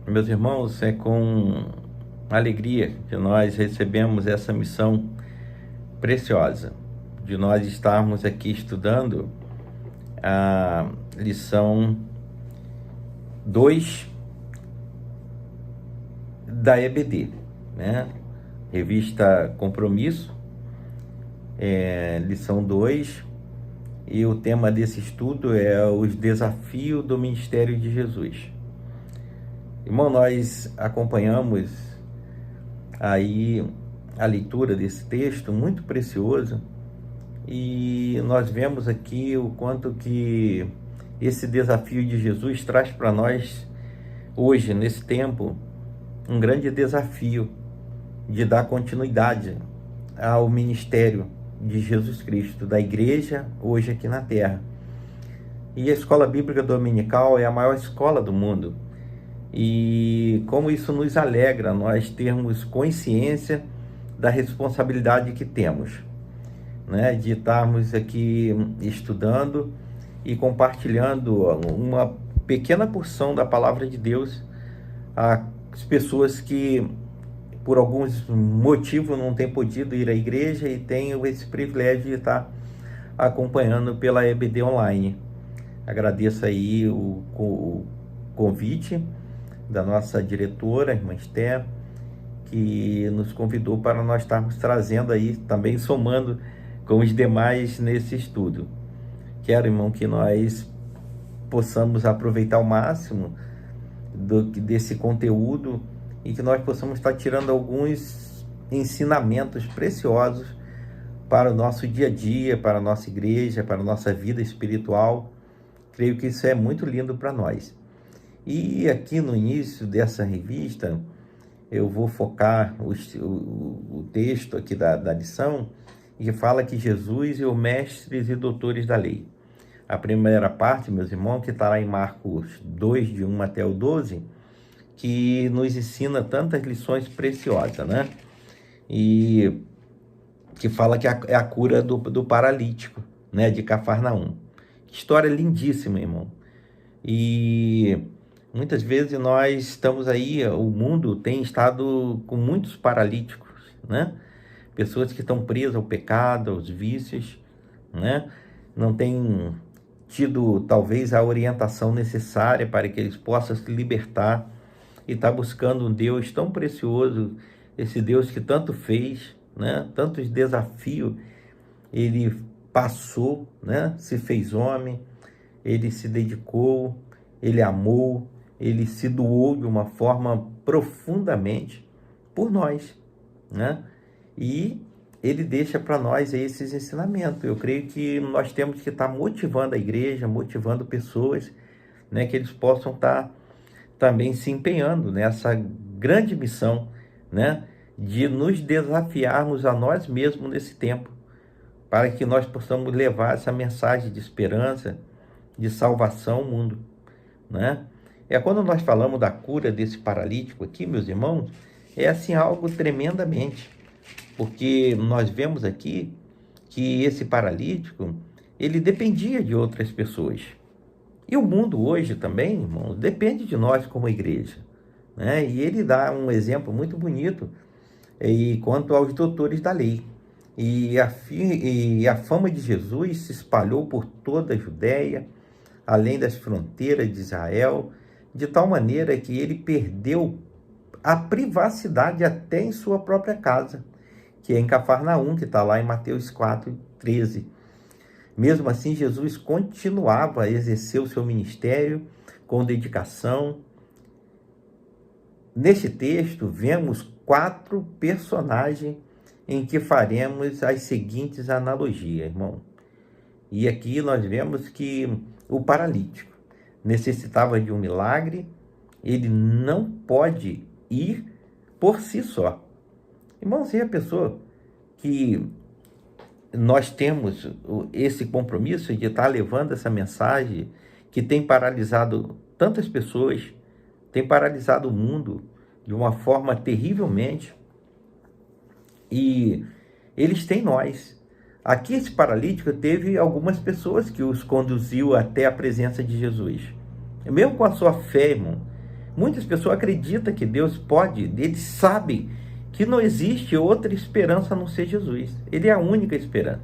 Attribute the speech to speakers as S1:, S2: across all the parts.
S1: Meus irmãos, é com alegria que nós recebemos essa missão preciosa de nós estarmos aqui estudando a lição 2 da EBD, né? Revista Compromisso, lição 2, e o tema desse estudo é os desafios do ministério de Jesus. Irmão, nós acompanhamos aí a leitura desse texto muito precioso e nós vemos aqui o quanto que esse desafio de Jesus traz para nós hoje, nesse tempo, um grande desafio de dar continuidade ao ministério de Jesus Cristo, da igreja hoje aqui na terra. E a escola bíblica dominical é a maior escola do mundo. E como isso nos alegra, nós termos consciência da responsabilidade que temos, né? De estarmos aqui estudando e compartilhando uma pequena porção da palavra de Deus às pessoas que, por alguns motivos, não têm podido ir à igreja e têm esse privilégio de estar acompanhando pela EBD Online. Agradeço aí o convite da nossa diretora, a irmã Esther, que nos convidou para nós estarmos trazendo aí, também somando com os demais nesse estudo. Quero, irmão, que nós possamos aproveitar ao máximo desse conteúdo e que nós possamos estar tirando alguns ensinamentos preciosos para o nosso dia a dia, para a nossa igreja, para a nossa vida espiritual. Creio que isso é muito lindo para nós. E aqui no início dessa revista, eu vou focar o texto aqui da lição, que fala que Jesus é o mestres e doutores da lei. A primeira parte, meus irmãos, que está lá em Marcos 2, de 1 até o 12, que nos ensina tantas lições preciosas, né? E que fala que é a cura do paralítico, né? De Cafarnaum. História lindíssima, irmão. E muitas vezes nós estamos aí, o mundo tem estado com muitos paralíticos, né? Pessoas que estão presas ao pecado, aos vícios, né? Não têm tido talvez a orientação necessária para que eles possam se libertar e estar buscando um Deus tão precioso, esse Deus que tanto fez, né? Tantos desafios ele passou, né? Se fez homem, ele se dedicou, ele amou, ele se doou de uma forma profundamente por nós, né? E ele deixa para nós esses ensinamentos. Eu creio que nós temos que estar motivando a igreja, motivando pessoas, né? Que eles possam estar também se empenhando nessa grande missão, né? De nos desafiarmos a nós mesmos nesse tempo, para que nós possamos levar essa mensagem de esperança, de salvação ao mundo, né? Quando nós falamos da cura desse paralítico aqui, meus irmãos, é assim algo tremendamente, porque nós vemos aqui que esse paralítico, ele dependia de outras pessoas. E o mundo hoje também, irmãos, depende de nós como igreja, né? E ele dá um exemplo muito bonito quanto aos doutores da lei. E a fama de Jesus se espalhou por toda a Judéia, além das fronteiras de Israel, de tal maneira que ele perdeu a privacidade até em sua própria casa, que é em Cafarnaum, que está lá em Mateus 4:13. Mesmo assim, Jesus continuava a exercer o seu ministério com dedicação. Neste texto, vemos 4 personagens em que faremos as seguintes analogias, irmão. E aqui nós vemos que o paralítico necessitava de um milagre, ele não pode ir por si só. Irmãos, e a pessoa que nós temos esse compromisso de estar levando essa mensagem que tem paralisado tantas pessoas, tem paralisado o mundo de uma forma terrivelmente, e eles têm nós. Aqui esse paralítico teve algumas pessoas que os conduziu até a presença de Jesus. Mesmo com a sua fé, irmão, Muitas pessoas acreditam que Deus pode, eles sabem que não existe outra esperança a não ser Jesus. Ele é a única esperança.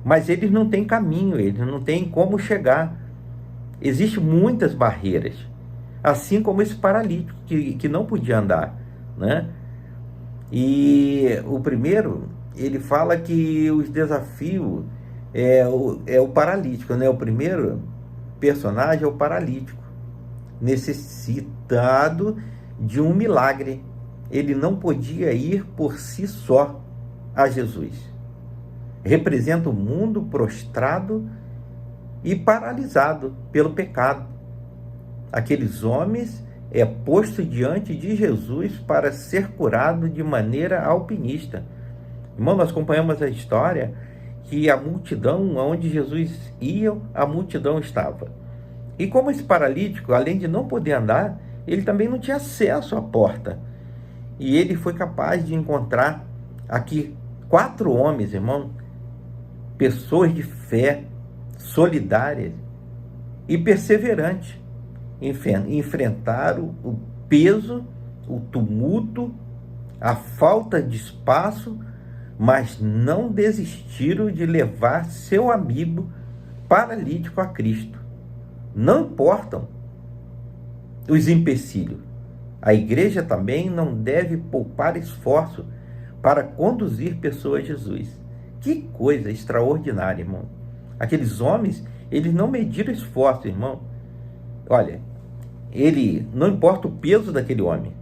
S1: Mas eles não têm caminho, eles não têm como chegar. Existem muitas barreiras. Assim como esse paralítico que não podia andar, né? E o primeiro, ele fala que os desafios é o paralítico, né? O primeiro personagem é o paralítico, necessitado de um milagre. Ele não podia ir por si só a Jesus. Representa o mundo prostrado e paralisado pelo pecado. Aqueles homens é posto diante de Jesus para ser curado de maneira alpinista. Irmão, nós acompanhamos a história que a multidão, onde Jesus ia, a multidão estava. E como esse paralítico, além de não poder andar, ele também não tinha acesso à porta. E ele foi capaz de encontrar aqui 4 homens, irmão, pessoas de fé, solidárias e perseverantes. Enfrentaram o peso, o tumulto, a falta de espaço, mas não desistiram de levar seu amigo paralítico a Cristo. Não importam os empecilhos. A igreja também não deve poupar esforço para conduzir pessoas a Jesus. Que coisa extraordinária, irmão. Aqueles homens, eles não mediram esforço, irmão. Olha, ele, não importa o peso daquele homem,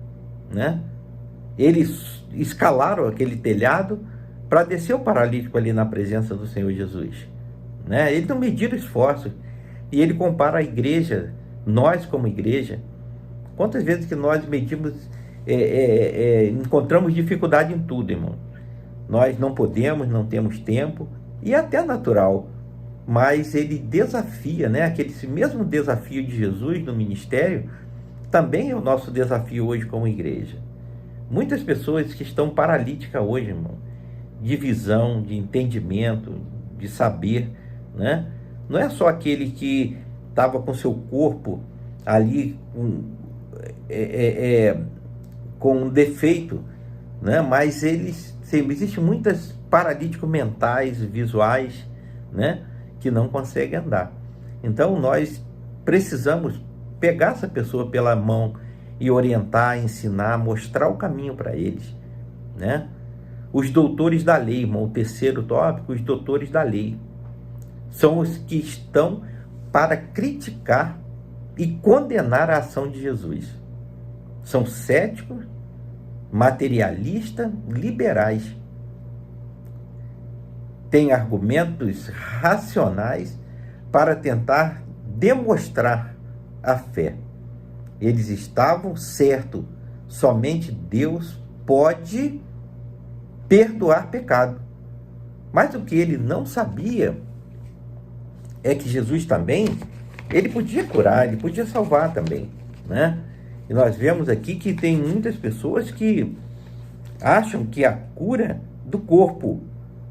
S1: né? Eles escalaram aquele telhado para descer o paralítico ali na presença do Senhor Jesus, né? Eles não mediram esforço. E ele compara a igreja, nós como igreja. Quantas vezes que nós medimos, encontramos dificuldade em tudo, irmão? Nós não podemos, não temos tempo, e até natural. Mas ele desafia, né? Aquele mesmo desafio de Jesus no ministério, também é o nosso desafio hoje como igreja. Muitas pessoas que estão paralíticas hoje, irmão, de visão, de entendimento, de saber, né? Não é só aquele que estava com seu corpo ali com um defeito, né? Mas existem muitos paralíticos mentais, visuais, né? Que não conseguem andar. Então nós precisamos pegar essa pessoa pela mão e orientar, ensinar, mostrar o caminho para eles, né? Os doutores da lei, irmão, o terceiro tópico, os doutores da lei, são os que estão para criticar e condenar a ação de Jesus. São céticos, materialistas, liberais. Têm argumentos racionais para tentar demonstrar a fé. Eles estavam certos, somente Deus pode perdoar pecado. Mas o que ele não sabia é que Jesus também, ele podia curar, ele podia salvar também, né? E nós vemos aqui que tem muitas pessoas que acham que a cura do corpo,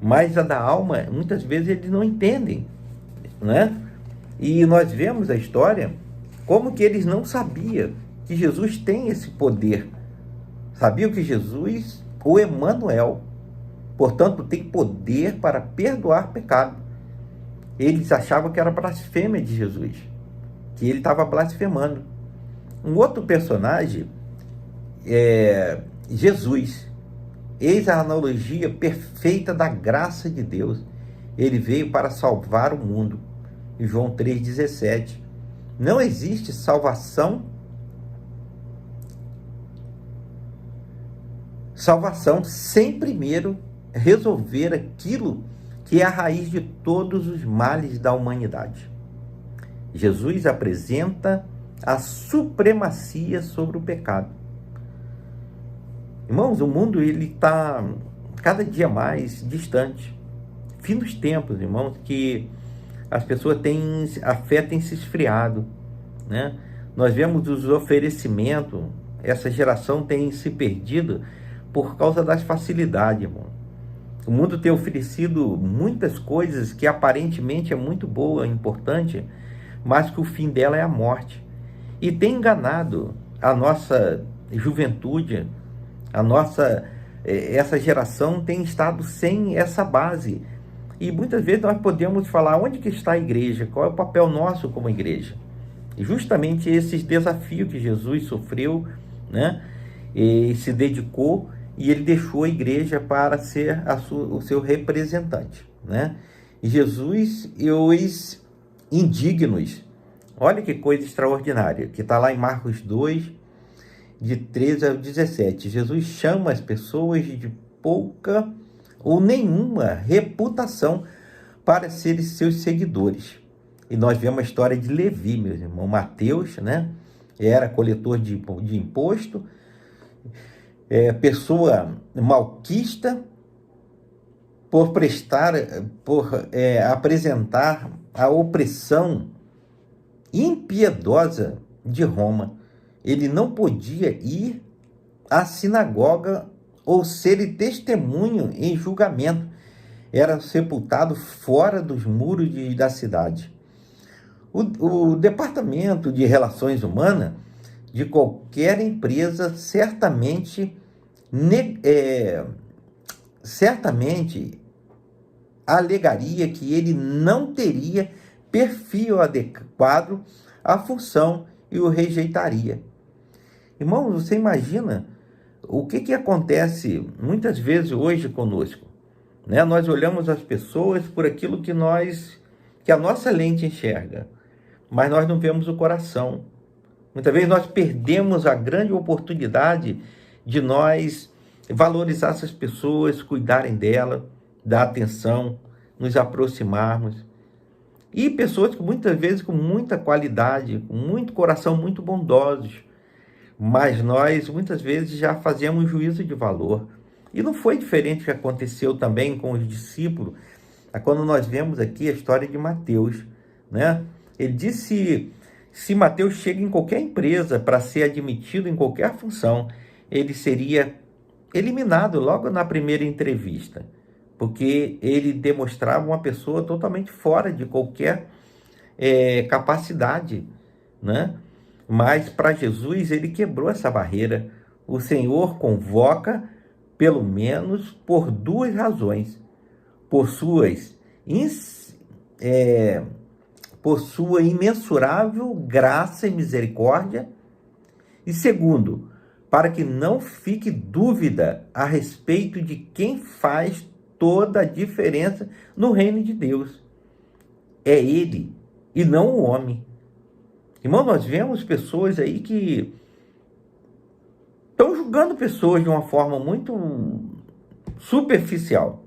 S1: mas a da alma, muitas vezes eles não entendem, né? E nós vemos a história como que eles não sabiam que Jesus tem esse poder. Sabiam que Jesus, o Emanuel, portanto, tem poder para perdoar pecado. Eles achavam que era blasfêmia de Jesus, que ele estava blasfemando. Um outro personagem é Jesus. Eis a analogia perfeita da graça de Deus. Ele veio para salvar o mundo. Em João 3,17. Não existe salvação sem primeiro resolver aquilo que é a raiz de todos os males da humanidade. Jesus apresenta a supremacia sobre o pecado. Irmãos, o mundo está cada dia mais distante. Fim dos tempos, irmãos, que as pessoas a fé tem se esfriado, né? Nós vemos os oferecimentos, essa geração tem se perdido por causa das facilidades, irmão. O mundo tem oferecido muitas coisas que aparentemente é muito boa, importante, mas que o fim dela é a morte. E tem enganado a nossa juventude, essa geração tem estado sem essa base. E muitas vezes nós podemos falar, onde que está a igreja? Qual é o papel nosso como igreja? E justamente esses desafios que Jesus sofreu, né? E se dedicou, e ele deixou a igreja para ser o seu representante, né? E Jesus e os indignos, olha que coisa extraordinária, que está lá em Marcos 2, de 13 a 17. Jesus chama as pessoas de pouca ou nenhuma reputação para serem seus seguidores. E nós vemos a história de Levi, meus irmãos. Mateus, né? Era coletor de imposto, pessoa malquista, por apresentar a opressão impiedosa de Roma. Ele não podia ir à sinagoga ou ser testemunho em julgamento. Era sepultado fora dos muros da cidade. O Departamento de Relações Humanas de qualquer empresa certamente alegaria que ele não teria perfil adequado à função e o rejeitaria. Irmãos, você imagina o que acontece muitas vezes hoje conosco, né? Nós olhamos as pessoas por aquilo que a nossa lente enxerga, mas nós não vemos o coração. Muitas vezes nós perdemos a grande oportunidade de nós valorizar essas pessoas, cuidarem dela, dar atenção, nos aproximarmos. E pessoas que muitas vezes com muita qualidade, com muito coração, muito bondosos, mas nós muitas vezes já fazemos juízo de valor. E não foi diferente o que aconteceu também com os discípulos, quando nós vemos aqui a história de Mateus, né? Ele disse, se Mateus chega em qualquer empresa para ser admitido em qualquer função, ele seria eliminado logo na primeira entrevista, porque ele demonstrava uma pessoa totalmente fora de qualquer capacidade, né? Mas para Jesus ele quebrou essa barreira. O Senhor convoca pelo menos por duas razões: por sua imensurável graça e misericórdia, e segundo, para que não fique dúvida a respeito de quem faz toda a diferença no reino de Deus. É Ele e não o homem. Irmão, nós vemos pessoas aí que estão julgando pessoas de uma forma muito superficial,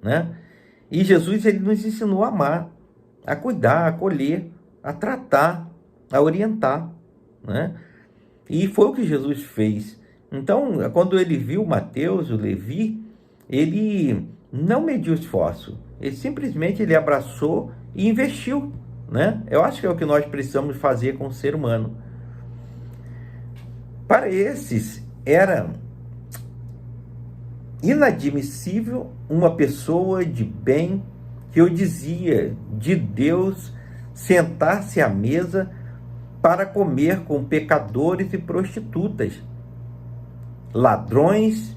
S1: né? E Jesus, ele nos ensinou a amar, a cuidar, a acolher, a tratar, a orientar, né? E foi o que Jesus fez. Então, quando ele viu Mateus, o Levi, ele não mediu esforço. Ele simplesmente abraçou e investiu, né? Eu acho que é o que nós precisamos fazer com o ser humano. Para esses, era inadmissível uma pessoa de bem, que eu dizia, de Deus, sentar-se à mesa para comer com pecadores e prostitutas, ladrões,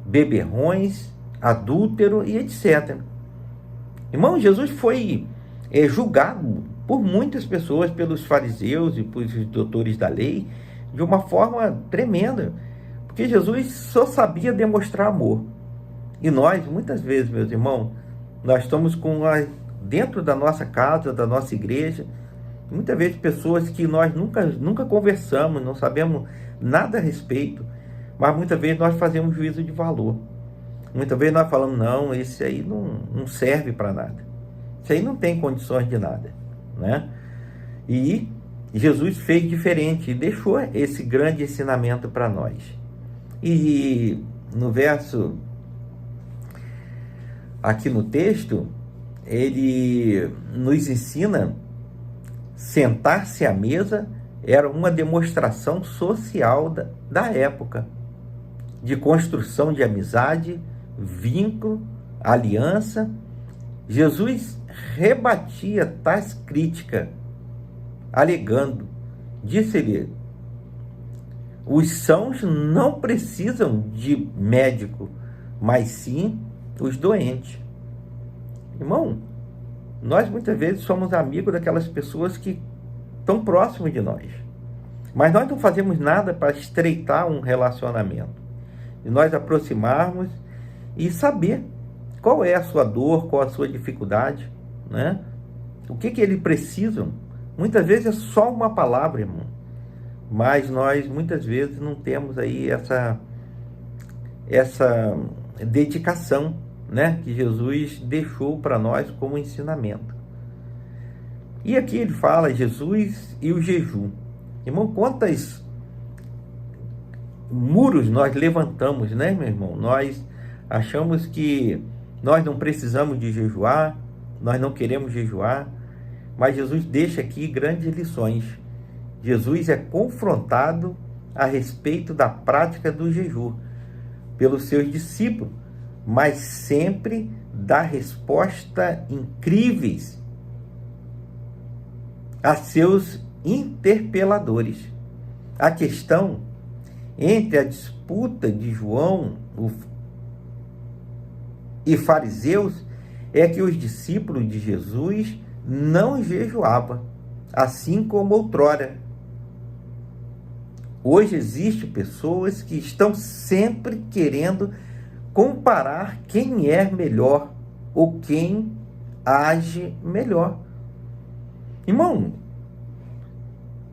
S1: beberrões, adúltero e etc. Irmão, Jesus foi julgado por muitas pessoas, pelos fariseus e pelos doutores da lei, de uma forma tremenda, porque Jesus só sabia demonstrar amor. E nós, muitas vezes, meus irmãos, nós estamos dentro da nossa casa, da nossa igreja, muitas vezes pessoas que nós nunca conversamos, não sabemos nada a respeito, mas muitas vezes nós fazemos juízo de valor. Muitas vezes nós falamos, não, esse aí não serve para nada. Isso aí não tem condições de nada, né? E Jesus fez diferente e deixou esse grande ensinamento para nós. E no verso, aqui no texto, ele nos ensina, sentar-se à mesa era uma demonstração social da época, de construção de amizade, vínculo, aliança. Jesus rebatia tais críticas, alegando, disse-lhe, Os sãos não precisam de médico, mas sim os doentes. Irmão, nós muitas vezes somos amigos daquelas pessoas que estão próximas de nós, mas nós não fazemos nada para estreitar um relacionamento, e nós aproximarmos e saber qual é a sua dor, qual a sua dificuldade, né? O que eles precisam. Muitas vezes é só uma palavra, irmão, mas nós muitas vezes não temos aí essa dedicação, né, que Jesus deixou para nós como ensinamento. E aqui ele fala Jesus e o jejum. Irmão, quantos muros nós levantamos, né, meu irmão? Nós achamos que nós não precisamos de jejuar, nós não queremos jejuar, mas Jesus deixa aqui grandes lições. Jesus é confrontado a respeito da prática do jejum pelos seus discípulos, mas sempre dá respostas incríveis a seus interpeladores. A questão entre a disputa de João e fariseus é que os discípulos de Jesus não jejuavam, assim como outrora. Hoje existem pessoas que estão sempre querendo comparar quem é melhor ou quem age melhor. Irmão,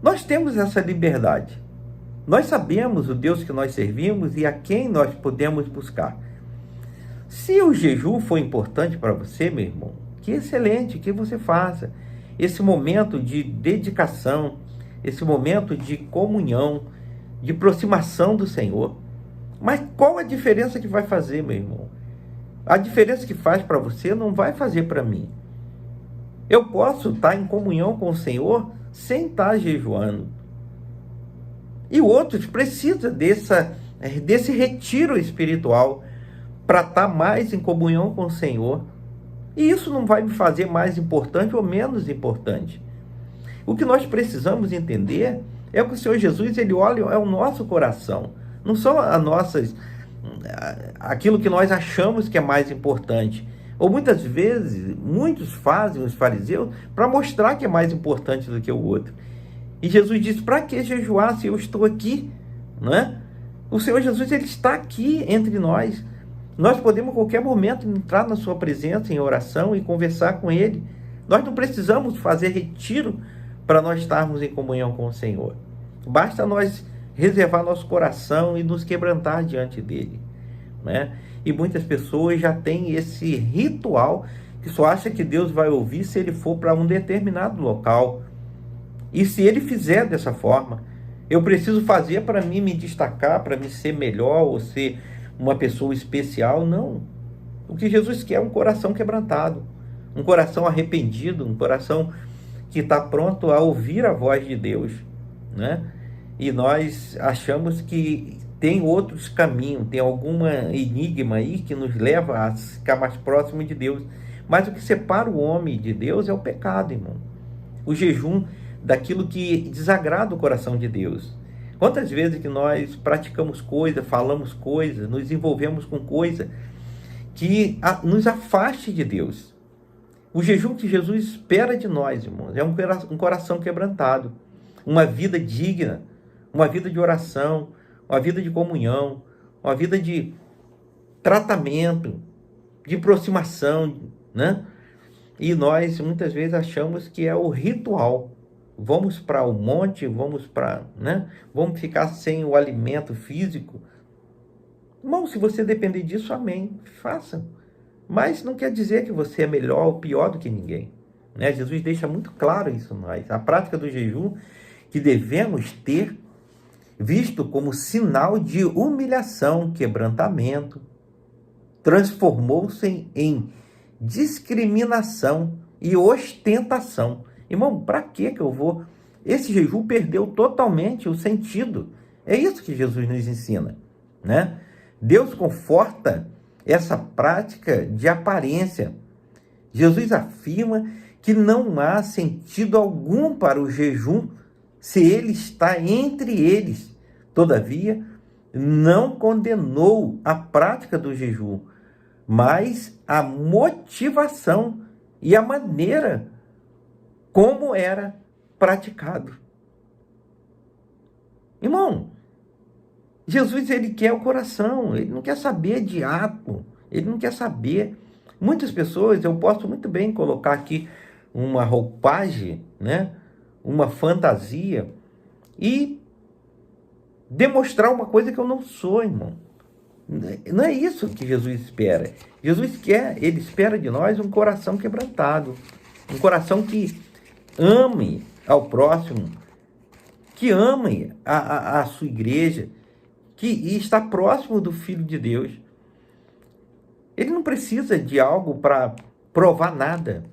S1: nós temos essa liberdade. Nós sabemos o Deus que nós servimos e a quem nós podemos buscar. Se o jejum for importante para você, meu irmão, que excelente, que você faça. Esse momento de dedicação, esse momento de comunhão, de aproximação do Senhor. Mas qual a diferença que vai fazer, meu irmão? A diferença que faz para você não vai fazer para mim. Eu posso estar em comunhão com o Senhor sem estar jejuando. E outros precisam desse retiro espiritual para estar mais em comunhão com o Senhor. E isso não vai me fazer mais importante ou menos importante. O que nós precisamos entender é que o Senhor Jesus, ele olha, é o nosso coração. Não são aquilo que nós achamos que é mais importante. Ou muitas vezes, muitos fazem, os fariseus, para mostrar que é mais importante do que o outro. E Jesus disse, para que jejuar se eu estou aqui? Não é? O Senhor Jesus, ele está aqui entre nós. Nós podemos a qualquer momento entrar na sua presença em oração e conversar com ele. Nós não precisamos fazer retiro para nós estarmos em comunhão com o Senhor. Basta nós reservar nosso coração e nos quebrantar diante dele, né? E muitas pessoas já têm esse ritual que só acha que Deus vai ouvir se ele for para um determinado local. E se ele fizer dessa forma, eu preciso fazer para mim me destacar, para me ser melhor ou ser uma pessoa especial. Não. O que Jesus quer é um coração quebrantado, um coração arrependido, um coração que está pronto a ouvir a voz de Deus, né? E nós achamos que tem outros caminhos, tem algum enigma aí que nos leva a ficar mais próximo de Deus. Mas o que separa o homem de Deus é o pecado, irmão. O jejum daquilo que desagrada o coração de Deus. Quantas vezes que nós praticamos coisas, falamos coisas, nos envolvemos com coisas que nos afaste de Deus. O jejum que Jesus espera de nós, irmãos, é um coração quebrantado, uma vida digna, uma vida de oração, uma vida de comunhão, uma vida de tratamento, de aproximação, né? E nós muitas vezes achamos que é o ritual. Vamos para o monte, vamos ficar sem o alimento físico. Irmão, se você depender disso, amém, faça. Mas não quer dizer que você é melhor ou pior do que ninguém, né? Jesus deixa muito claro isso, nós. A prática do jejum que devemos ter visto como sinal de humilhação, quebrantamento, transformou-se em discriminação e ostentação. Irmão, para que eu vou? Esse jejum perdeu totalmente o sentido. É isso que Jesus nos ensina, né? Deus conforta essa prática de aparência. Jesus afirma que não há sentido algum para o jejum se ele está entre eles, Todavia, não condenou a prática do jejum, mas a motivação e a maneira como era praticado. Irmão, Jesus, ele quer o coração, ele não quer saber de ato, ele não quer saber. Muitas pessoas, eu posso muito bem colocar aqui uma roupagem, né? Uma fantasia e demonstrar uma coisa que eu não sou, irmão. Não é isso que Jesus espera. Jesus quer, ele espera de nós um coração quebrantado, um coração que ame ao próximo, que ame a sua igreja, que está próximo do Filho de Deus. Ele não precisa de algo para provar nada,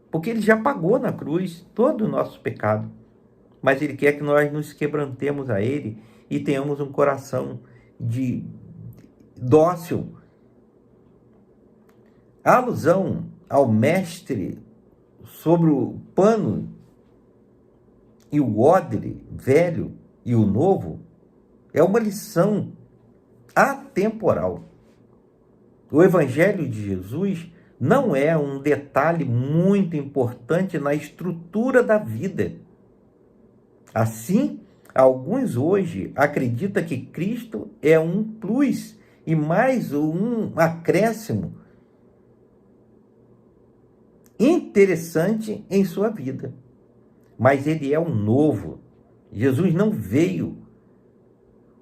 S1: porque ele já pagou na cruz todo o nosso pecado. Mas ele quer que nós nos quebrantemos a ele e tenhamos um coração dócil. A alusão ao mestre sobre o pano e o odre velho e o novo é uma lição atemporal. O Evangelho de Jesus não é um detalhe muito importante na estrutura da vida. Assim, alguns hoje acreditam que Cristo é um plus e mais um acréscimo interessante em sua vida. Mas ele é um novo. Jesus não veio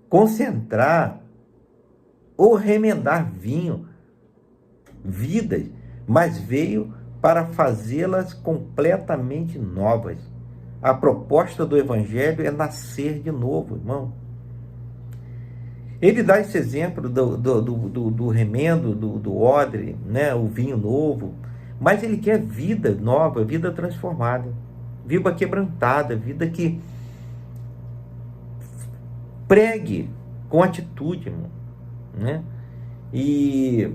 S1: concentrar ou remendar vidas, mas veio para fazê-las completamente novas. A proposta do Evangelho é nascer de novo, irmão. Ele dá esse exemplo do remendo, do odre, né? O vinho novo, mas ele quer vida nova, vida transformada, vida quebrantada, vida que pregue com atitude, irmão, né? E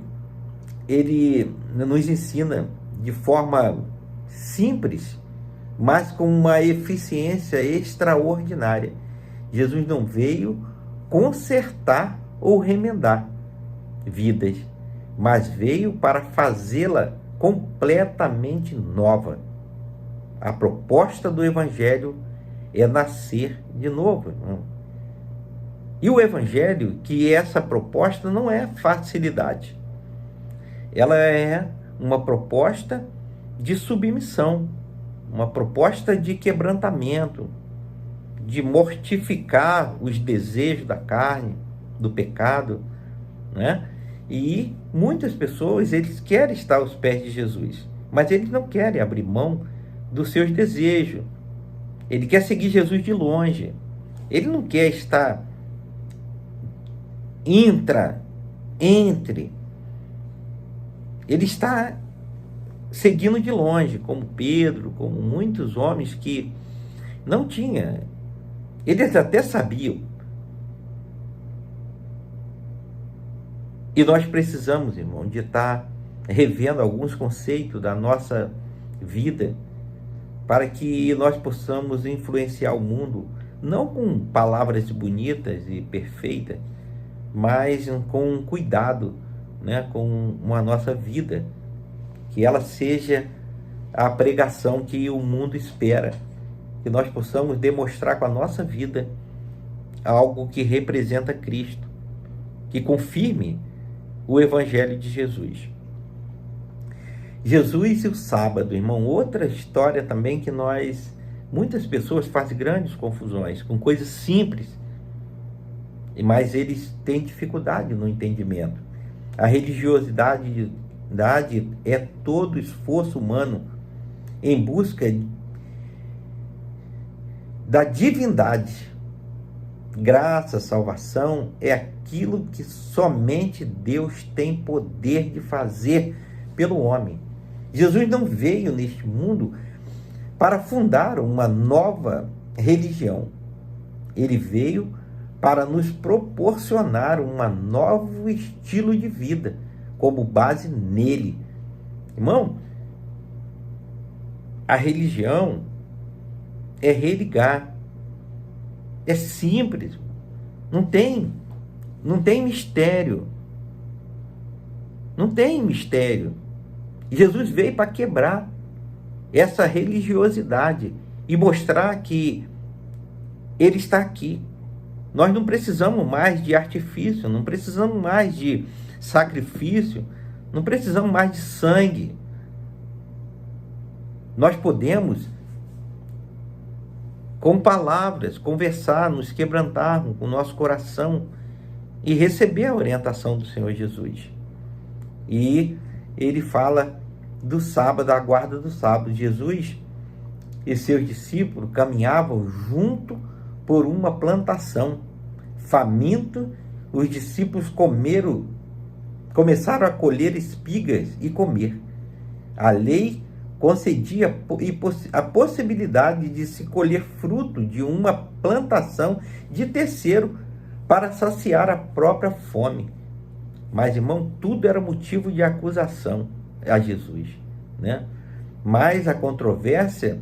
S1: ele nos ensina de forma simples, mas com uma eficiência extraordinária. Jesus não veio consertar ou remendar vidas, mas veio para fazê-la completamente nova. A proposta do Evangelho é nascer de novo, irmão. E o Evangelho, que essa proposta não é facilidade. Ela é uma proposta de submissão, uma proposta de quebrantamento, de mortificar os desejos da carne, do pecado, né? E muitas pessoas, eles querem estar aos pés de Jesus, mas eles não querem abrir mão dos seus desejos. Ele quer seguir Jesus de longe. Ele não quer estar entre. Ele está seguindo de longe, como Pedro, como muitos homens que não tinham. Eles até sabiam. E nós precisamos, irmão, de estar revendo alguns conceitos da nossa vida para que nós possamos influenciar o mundo, não com palavras bonitas e perfeitas, mas com cuidado, né, com a nossa vida, que ela seja a pregação que o mundo espera, que nós possamos demonstrar com a nossa vida algo que representa Cristo, que confirme o Evangelho de Jesus. Jesus e o sábado, irmão, outra história também que muitas pessoas fazem grandes confusões com coisas simples, mas eles têm dificuldade no entendimento. A religiosidade é todo esforço humano em busca da divindade. Graça, salvação é aquilo que somente Deus tem poder de fazer pelo homem. Jesus não veio neste mundo para fundar uma nova religião. Ele veio para nos proporcionar um novo estilo de vida, como base nele. Irmão, a religião é religar. É simples. Não tem. Não tem mistério. Não tem mistério. Jesus veio para quebrar essa religiosidade e mostrar que Ele está aqui. Nós não precisamos mais de artifício, não precisamos mais de sacrifício, não precisamos mais de sangue. Nós podemos, com palavras, conversar, nos quebrantarmos com o nosso coração e receber a orientação do Senhor Jesus. E ele fala do sábado, a guarda do sábado. Jesus e seus discípulos caminhavam junto por uma plantação. Faminto, os discípulos começaram a colher espigas e comer. A lei concedia a possibilidade de se colher fruto de uma plantação de terceiro para saciar a própria fome. Mas, irmão, tudo era motivo de acusação a Jesus, né? Mas a controvérsia,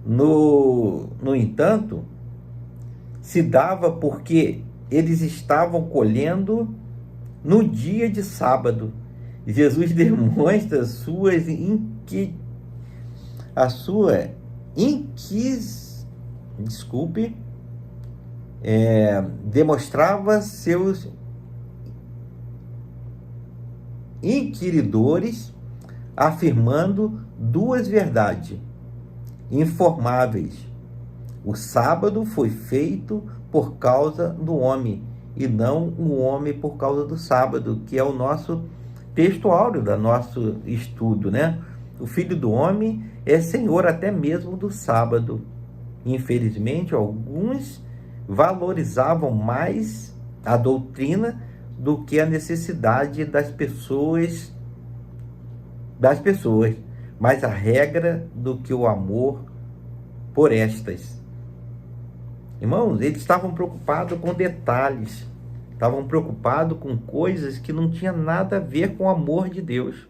S1: no entanto, se dava porque eles estavam colhendo no dia de sábado. Jesus demonstra demonstrava seus inquiridores, afirmando duas verdades informáveis. O sábado foi feito por causa do homem, e não o homem por causa do sábado, que é o nosso texto áureo do nosso estudo, né? O Filho do Homem é Senhor até mesmo do sábado. Infelizmente, alguns valorizavam mais a doutrina do que a necessidade das pessoas, mas a regra do que o amor por estas. Irmãos, eles estavam preocupados com detalhes, estavam preocupados com coisas que não tinham nada a ver com o amor de Deus.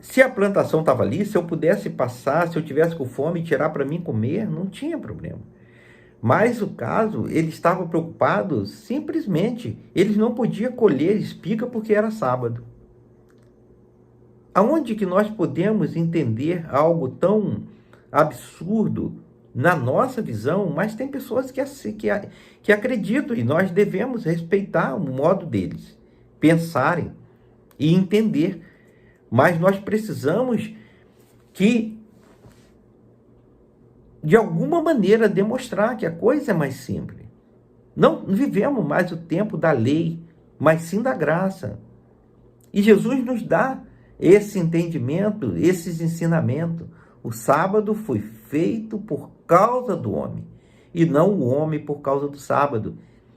S1: Se a plantação estava ali, se eu pudesse passar, se eu tivesse com fome e tirar para mim comer, não tinha problema. Mas o caso, eles estavam preocupados simplesmente, eles não podiam colher espiga porque era sábado. Aonde que nós podemos entender algo tão absurdo na nossa visão, mas tem pessoas que acreditam e nós devemos respeitar o modo deles pensarem e entender. Mas nós precisamos que, de alguma maneira, demonstrar que a coisa é mais simples. Não vivemos mais o tempo da lei, mas sim da graça. E Jesus nos dá esse entendimento, esses ensinamentos. O sábado foi feito por causa do homem, e não o homem por causa do sábado.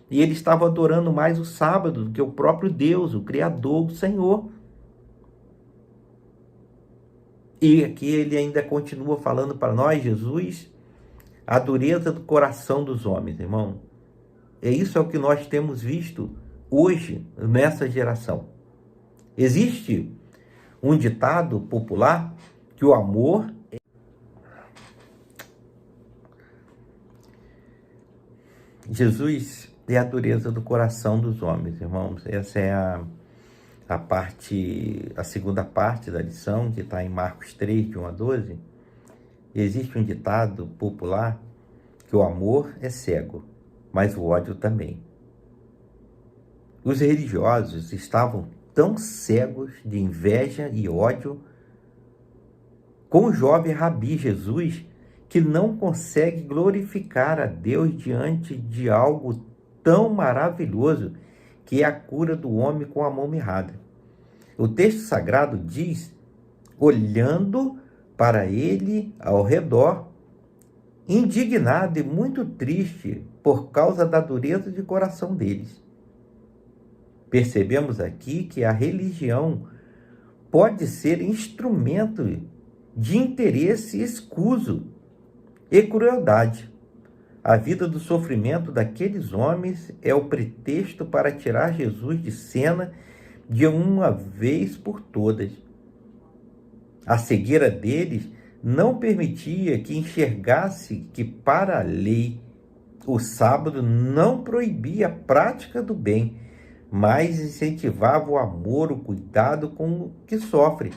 S1: E ele estava adorando mais o sábado do que o próprio Deus, o Criador, o Senhor. E aqui ele ainda continua falando para nós, Jesus, a dureza do coração dos homens, irmão. Isso é o que nós temos visto hoje, nessa geração. Existe um ditado popular que o amor Jesus é a dureza do coração dos homens, irmãos. Essa é a segunda parte da lição, que está em Marcos 3, de 1 a 12. Existe um ditado popular que o amor é cego, mas o ódio também. Os religiosos estavam tão cegos de inveja e ódio com o jovem Rabi Jesus, que não consegue glorificar a Deus diante de algo tão maravilhoso, que é a cura do homem com a mão mirrada. O texto sagrado diz, olhando para ele ao redor, indignado e muito triste por causa da dureza de coração deles. Percebemos aqui que a religião pode ser instrumento de interesse escuso e crueldade. A vida do sofrimento daqueles homens é o pretexto para tirar Jesus de cena de uma vez por todas. A cegueira deles não permitia que enxergasse que para a lei o sábado não proibia a prática do bem, mas incentivava o amor, o cuidado com o que sofre.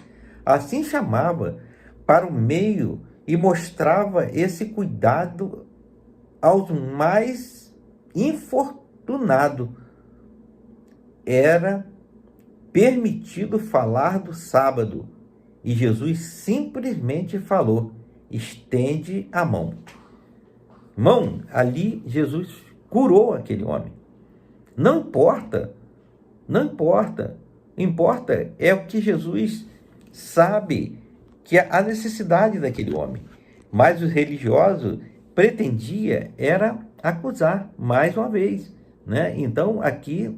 S1: Assim chamava para o meio e mostrava esse cuidado aos mais infortunados. Era permitido falar do sábado, e Jesus simplesmente falou: estende a mão. Irmão, ali Jesus curou aquele homem. Não importa, importa é o que Jesus sabe que é a necessidade daquele homem. Mas os religiosos pretendia era acusar mais uma vez, né? Então aqui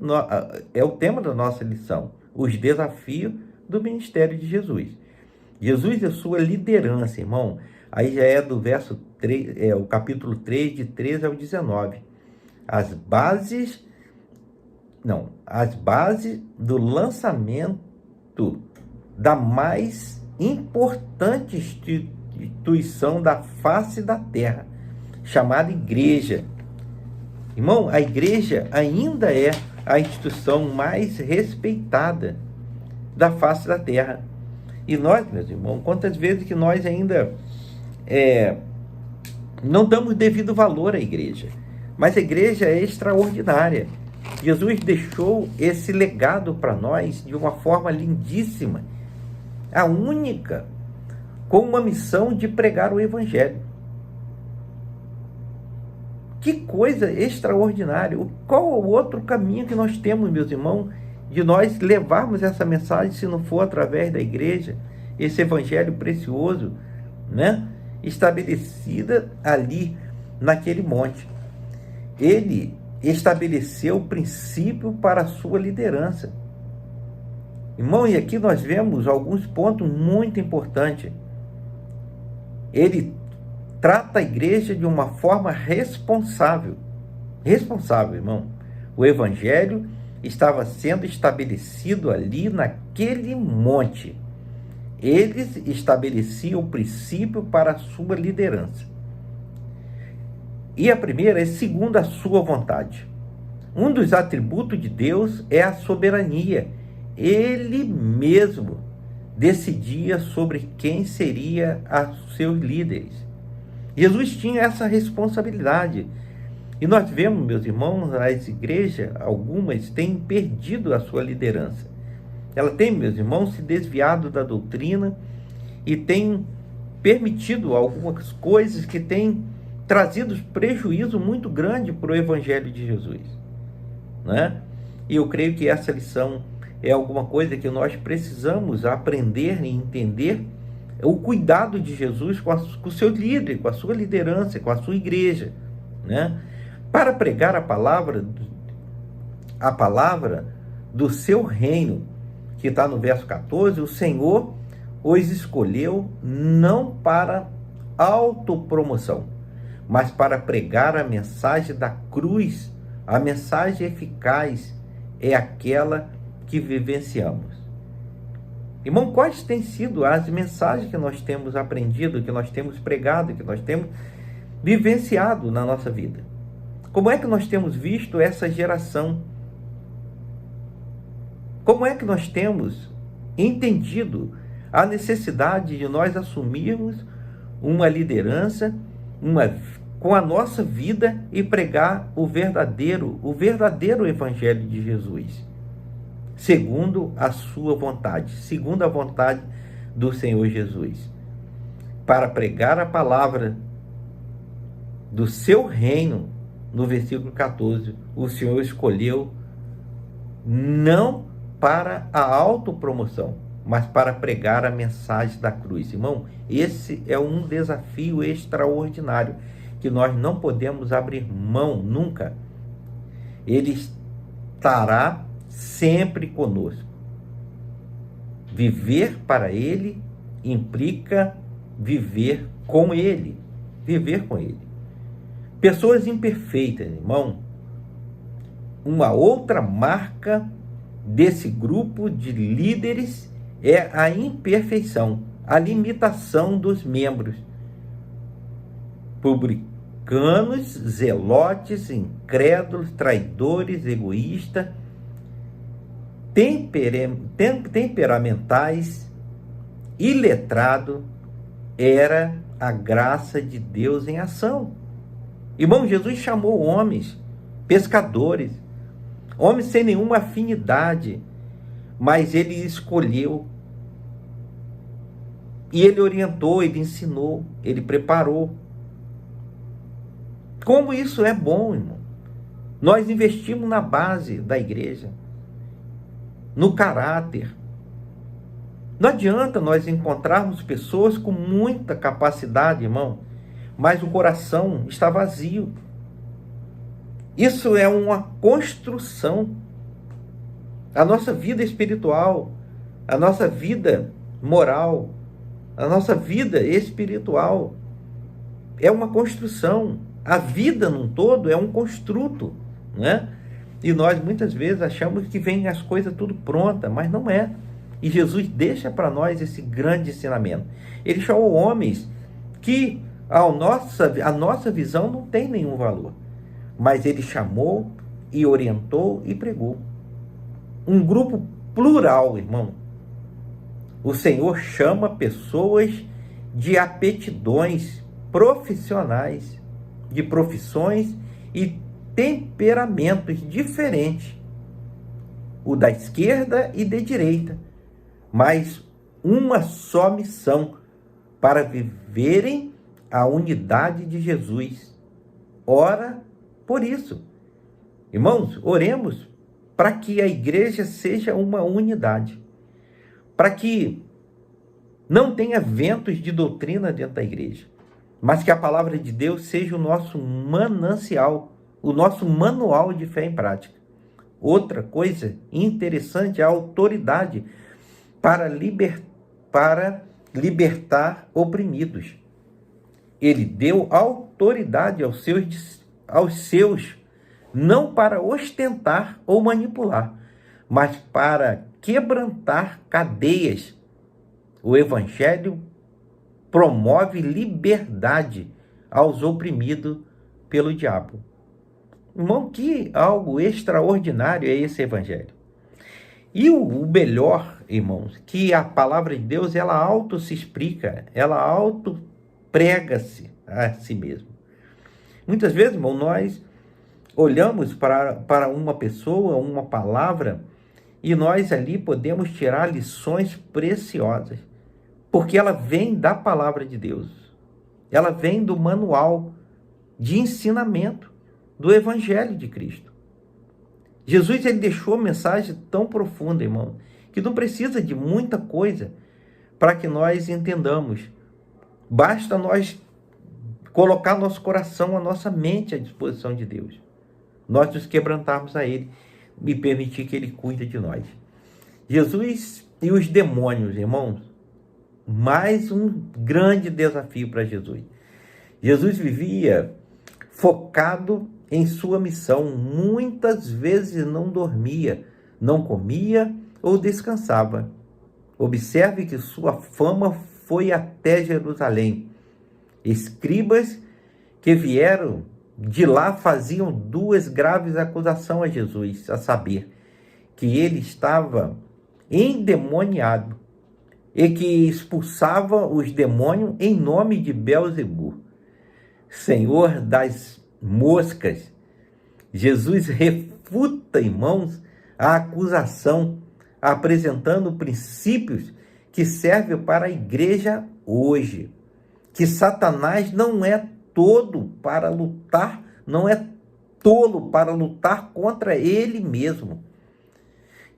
S1: é o tema da nossa lição, os desafios do ministério de Jesus. Jesus e a sua liderança, irmão, aí já é do verso 3, o capítulo 3, de 13 ao 19. As bases do lançamento da mais importante instituição da face da terra, chamada igreja. Irmão, a igreja ainda é a instituição mais respeitada da face da terra. E nós, meus irmãos, quantas vezes que nós ainda não damos devido valor à igreja. Mas a igreja é extraordinária. Jesus deixou esse legado para nós de uma forma lindíssima, a única, com uma missão de pregar o evangelho. Que coisa extraordinária! Qual o outro caminho que nós temos, meus irmãos, de nós levarmos essa mensagem, se não for através da igreja, esse evangelho precioso, né? Estabelecida ali naquele monte. Ele estabeleceu o princípio para a sua liderança. Irmão, e aqui nós vemos alguns pontos muito importantes. Ele trata a igreja de uma forma responsável. Responsável, irmão. O evangelho estava sendo estabelecido ali naquele monte. Eles estabeleciam o princípio para a sua liderança. E a primeira é segundo a sua vontade. Um dos atributos de Deus é a soberania. Ele mesmo decidia sobre quem seria os seus líderes. Jesus tinha essa responsabilidade. E nós vemos, meus irmãos, as igrejas, algumas têm perdido a sua liderança. Ela tem, meus irmãos, se desviado da doutrina e tem permitido algumas coisas que têm trazido prejuízo muito grande para o evangelho de Jesus, né? E eu creio que essa lição é alguma coisa que nós precisamos aprender e entender, o cuidado de Jesus com o seu líder, com a sua liderança, com a sua igreja, né? Para pregar a palavra do seu reino, que está no verso 14, o Senhor os escolheu não para autopromoção, mas para pregar a mensagem da cruz. A mensagem eficaz é aquela que vivenciamos. Irmão, quais têm sido as mensagens que nós temos aprendido, que nós temos pregado, que nós temos vivenciado na nossa vida? Como é que nós temos visto essa geração? Como é que nós temos entendido a necessidade de nós assumirmos uma liderança, com a nossa vida e pregar o verdadeiro evangelho de Jesus, segundo a sua vontade, segundo a vontade do Senhor Jesus, para pregar a palavra do seu reino. No versículo 14, o Senhor escolheu não para a autopromoção, mas para pregar a mensagem da cruz. Irmão, esse é um desafio extraordinário que nós não podemos abrir mão nunca. Ele estará sempre conosco. Viver para Ele implica viver com Ele. Viver com Ele. Pessoas imperfeitas, irmão. Uma outra marca desse grupo de líderes é a imperfeição, a limitação dos membros. publicanos, zelotes, incrédulos, traidores, egoístas, temperamentais, iletrado, era a graça de Deus em ação. Irmão, Jesus chamou homens, pescadores, homens sem nenhuma afinidade, mas ele escolheu, e ele orientou, ele ensinou, ele preparou. Como isso é bom, irmão. Nós investimos na base da igreja, no caráter. Não adianta nós encontrarmos pessoas com muita capacidade, irmão, mas o coração está vazio. Isso é uma construção. A nossa vida espiritual, a nossa vida moral, a nossa vida espiritual é uma construção. A vida num todo é um construto, né? E nós muitas vezes achamos que vem as coisas tudo pronta, mas não é. E Jesus deixa para nós esse grande ensinamento. Ele chamou homens que a nossa visão não tem nenhum valor, mas ele chamou e orientou e pregou. Um grupo plural, irmão. O Senhor chama pessoas de aptidões profissionais, de profissões e temperamentos diferentes, o da esquerda e da direita, mas uma só missão, para viverem a unidade de Jesus. Ora por isso. Irmãos, oremos para que a igreja seja uma unidade, para que não tenha ventos de doutrina dentro da igreja, mas que a palavra de Deus seja o nosso manancial, o nosso manual de fé em prática. Outra coisa interessante é a autoridade para libertar oprimidos. Ele deu autoridade aos seus, não para ostentar ou manipular, mas para quebrantar cadeias. O Evangelho promove liberdade aos oprimidos pelo diabo. Irmão, que algo extraordinário é esse Evangelho. E o melhor, irmãos, que a palavra de Deus, ela auto se explica, ela auto prega-se a si mesmo. Muitas vezes, irmão, nós olhamos para uma pessoa, uma palavra, e nós ali podemos tirar lições preciosas, porque ela vem da palavra de Deus, ela vem do manual de ensinamento do Evangelho de Cristo. Jesus, ele deixou uma mensagem tão profunda, irmão, que não precisa de muita coisa para que nós entendamos. Basta nós colocar nosso coração, a nossa mente à disposição de Deus. Nós nos quebrantarmos a Ele e permitir que Ele cuide de nós. Jesus e os demônios, irmãos, mais um grande desafio para Jesus. Jesus vivia focado em sua missão, muitas vezes não dormia, não comia ou descansava. Observe que sua fama foi até Jerusalém. Escribas que vieram de lá faziam duas graves acusações a Jesus, a saber, que ele estava endemoniado e que expulsava os demônios em nome de Belzebu, senhor das moscas. Jesus refuta, irmãos, a acusação, apresentando princípios que servem para a igreja hoje. Que Satanás não é todo para lutar, não é tolo para lutar contra ele mesmo.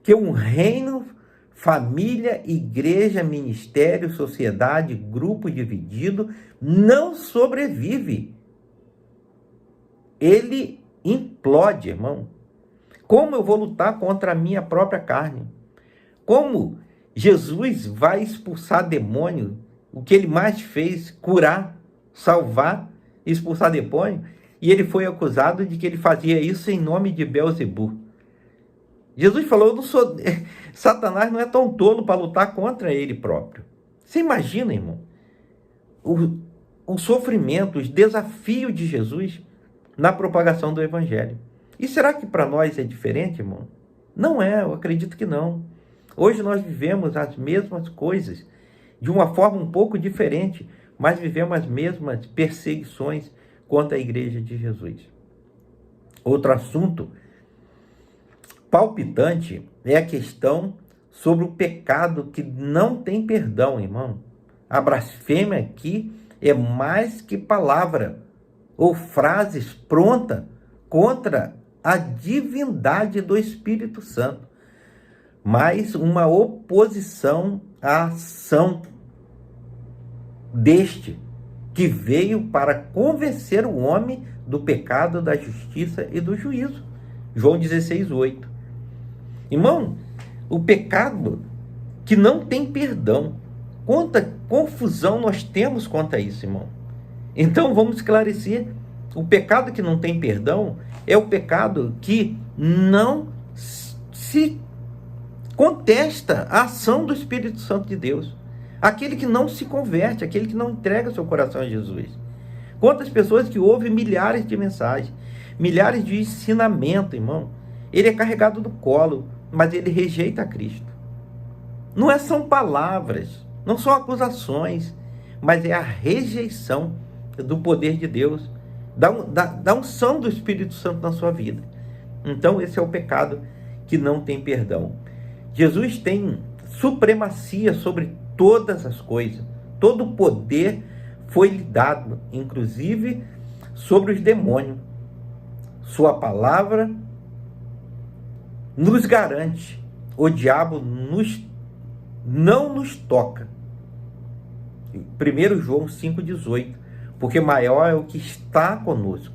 S1: Que um reino, família, igreja, ministério, sociedade, grupo dividido não sobrevive. Ele implode, irmão. Como eu vou lutar contra a minha própria carne? Como Jesus vai expulsar demônio? O que ele mais fez, curar, salvar, expulsar demônio, e ele foi acusado de que ele fazia isso em nome de Belzebu. Jesus falou, Satanás não é tão tolo para lutar contra ele próprio. Você imagina, irmão, o sofrimento, os desafios de Jesus na propagação do Evangelho. E será que para nós é diferente, irmão? Não é, eu acredito que não. Hoje nós vivemos as mesmas coisas, de uma forma um pouco diferente, mas vivemos as mesmas perseguições contra a Igreja de Jesus. Outro assunto palpitante é a questão sobre o pecado que não tem perdão, irmão. A blasfêmia aqui é mais que palavra ou frases prontas contra a divindade do Espírito Santo, mas uma oposição à ação deste, que veio para convencer o homem do pecado, da justiça e do juízo. João 16:8. Irmão, o pecado que não tem perdão, quanta confusão nós temos quanto a isso, irmão. Então vamos esclarecer. O pecado que não tem perdão é o pecado que não se contesta a ação do Espírito Santo de Deus. Aquele que não se converte, aquele que não entrega seu coração a Jesus. Quantas pessoas que ouvem milhares de mensagens, milhares de ensinamentos, irmão. Ele é carregado do colo, mas ele rejeita a Cristo. Não são palavras, não são acusações, mas é a rejeição do poder de Deus, da unção do Espírito Santo na sua vida. Então esse é o pecado que não tem perdão. Jesus tem supremacia sobre todas as coisas. Todo o poder foi lhe dado, inclusive sobre os demônios. Sua palavra nos garante. O diabo não nos toca. 1 João 5,18. Porque maior é o que está conosco.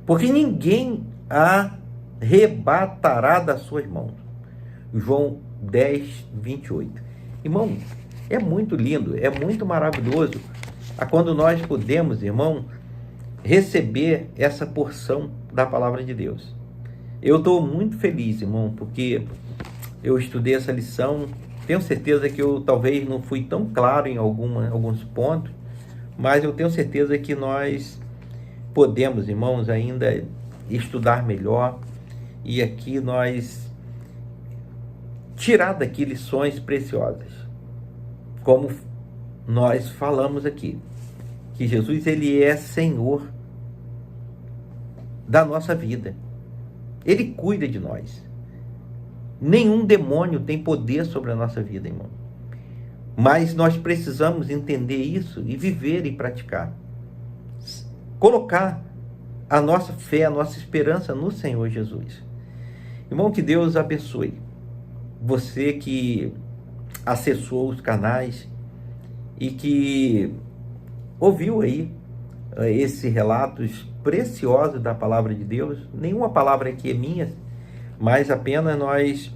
S1: Porque ninguém arrebatará das suas mãos. João 10:28. Irmão, é muito lindo, é muito maravilhoso quando nós podemos, irmão, receber essa porção da palavra de Deus. Eu estou muito feliz, irmão, porque eu estudei essa lição. Tenho certeza que eu talvez não fui tão claro em alguns pontos, mas eu tenho certeza que nós podemos, irmãos, ainda estudar melhor e aqui nós tirar daqui lições preciosas. Como nós falamos aqui, que Jesus, ele é Senhor da nossa vida. Ele cuida de nós. Nenhum demônio tem poder sobre a nossa vida, irmão. Mas nós precisamos entender isso e viver e praticar. Colocar a nossa fé, a nossa esperança no Senhor Jesus. Irmão, que Deus abençoe você que acessou os canais e que ouviu aí esses relatos preciosos da palavra de Deus. Nenhuma palavra aqui é minha, mas apenas nós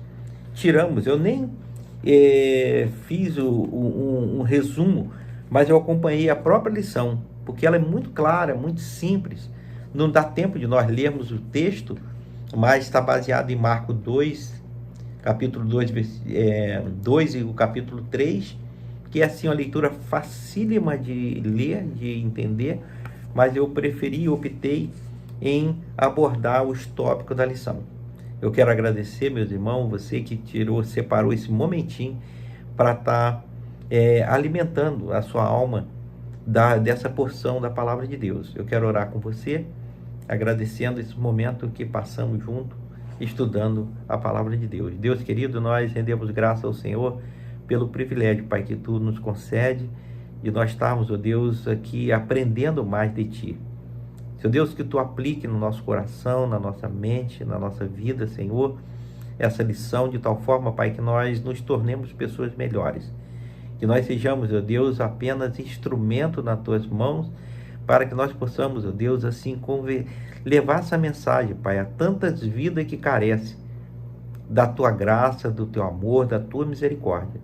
S1: tiramos. Eu nem fiz um resumo, mas eu acompanhei a própria lição, porque ela é muito clara, muito simples. Não dá tempo de nós lermos o texto, mas está baseado em Marcos 2, capítulo 2 e o capítulo 3, que é assim uma leitura facílima de ler, de entender, mas eu optei em abordar os tópicos da lição. Eu quero agradecer, meus irmãos, você que separou esse momentinho para estar alimentando a sua alma dessa porção da palavra de Deus. Eu quero orar com você, agradecendo esse momento que passamos junto, estudando a palavra de Deus. Deus querido, nós rendemos graça ao Senhor pelo privilégio, Pai, que Tu nos concede de nós estarmos, ó Deus, aqui aprendendo mais de Ti. Seu Deus, que Tu aplique no nosso coração, na nossa mente, na nossa vida, Senhor, essa lição de tal forma, Pai, que nós nos tornemos pessoas melhores. Que nós sejamos, ó Deus, apenas instrumento nas Tuas mãos, para que nós possamos, ó Deus, assim, levar essa mensagem, Pai, a tantas vidas que carecem da Tua graça, do Teu amor, da Tua misericórdia.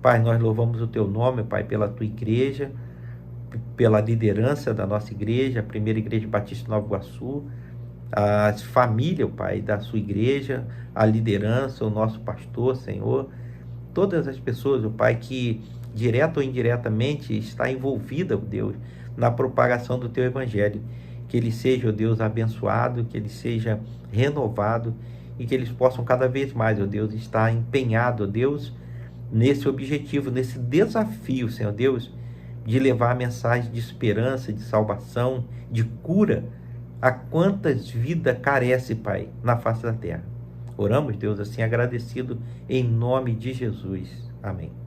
S1: Pai, nós louvamos o Teu nome, Pai, pela Tua igreja, pela liderança da nossa igreja, a primeira igreja batista Nova Iguaçu, as famílias, Pai, da sua igreja, a liderança, o nosso pastor, Senhor, todas as pessoas, Pai, que direta ou indiretamente, está envolvida, ó Deus, na propagação do Teu Evangelho. Que ele seja, ó Deus, abençoado, que ele seja renovado e que eles possam cada vez mais, ó Deus, estar empenhado, ó Deus, nesse objetivo, nesse desafio, Senhor Deus, de levar a mensagem de esperança, de salvação, de cura a quantas vidas carece, Pai, na face da terra. Oramos, Deus, assim agradecido, em nome de Jesus. Amém.